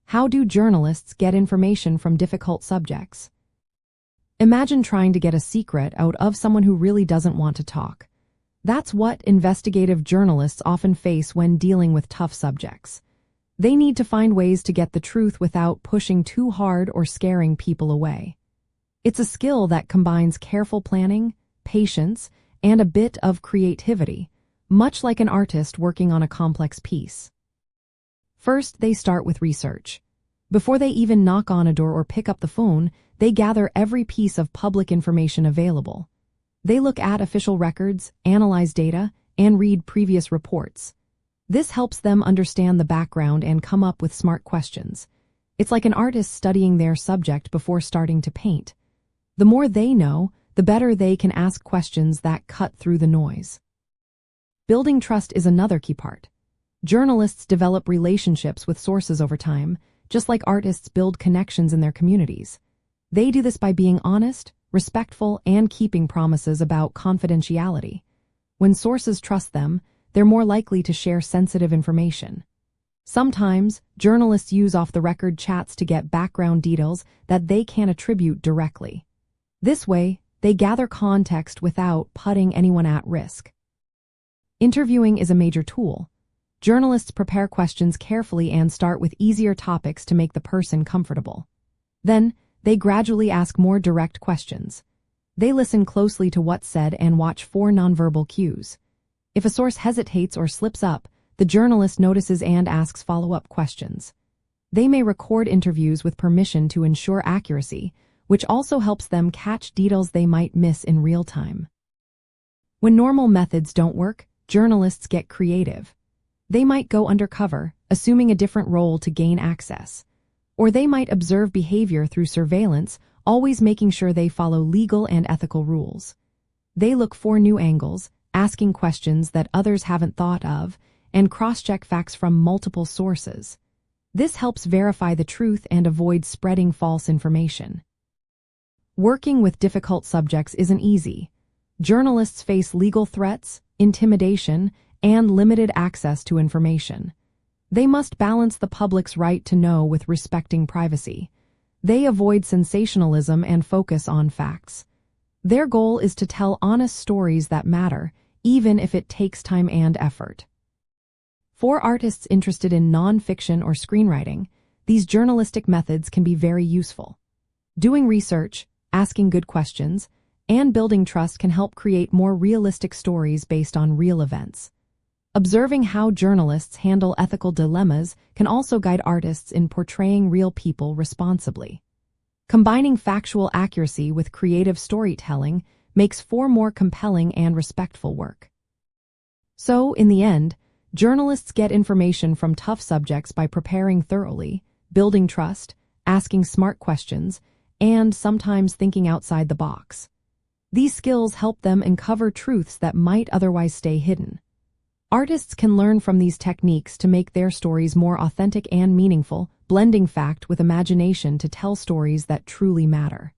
How do journalists get information from difficult subjects? Imagine trying to get a secret out of someone who really doesn't want to talk. That's what investigative journalists often face when dealing with tough subjects. They need to find ways to get the truth without pushing too hard or scaring people away. It's a skill that combines careful planning, patience, and a bit of creativity, much like an artist working on a complex piece. First, they start with research. Before they even knock on a door or pick up the phone, they gather every piece of public information available. They look at official records, analyze data, and read previous reports. This helps them understand the background and come up with smart questions. It's like an artist studying their subject before starting to paint. The more they know, the better they can ask questions that cut through the noise. Building trust is another key part. Journalists develop relationships with sources over time, just like artists build connections in their communities. They do this by being honest, respectful, and keeping promises about confidentiality. When sources trust them, they're more likely to share sensitive information. Sometimes, journalists use off-the-record chats to get background details that they can't attribute directly. This way, they gather context without putting anyone at risk. Interviewing is a major tool. Journalists prepare questions carefully and start with easier topics to make the person comfortable. Then, they gradually ask more direct questions. They listen closely to what's said and watch for nonverbal cues. If a source hesitates or slips up, the journalist notices and asks follow-up questions. They may record interviews with permission to ensure accuracy, which also helps them catch details they might miss in real time. When normal methods don't work, journalists get creative. They might go undercover, assuming a different role to gain access. Or they might observe behavior through surveillance, always making sure they follow legal and ethical rules. They look for new angles, asking questions that others haven't thought of, and cross-check facts from multiple sources. This helps verify the truth and avoid spreading false information. Working with difficult subjects isn't easy. Journalists face legal threats, intimidation, and limited access to information. They must balance the public's right to know with respecting privacy. They avoid sensationalism and focus on facts. Their goal is to tell honest stories that matter, even if it takes time and effort. For artists interested in nonfiction or screenwriting, these journalistic methods can be very useful. Doing research, asking good questions, and building trust can help create more realistic stories based on real events. Observing how journalists handle ethical dilemmas can also guide artists in portraying real people responsibly. Combining factual accuracy with creative storytelling makes for more compelling and respectful work. So, in the end, journalists get information from tough subjects by preparing thoroughly, building trust, asking smart questions, and sometimes thinking outside the box. These skills help them uncover truths that might otherwise stay hidden. Artists can learn from these techniques to make their stories more authentic and meaningful, blending fact with imagination to tell stories that truly matter.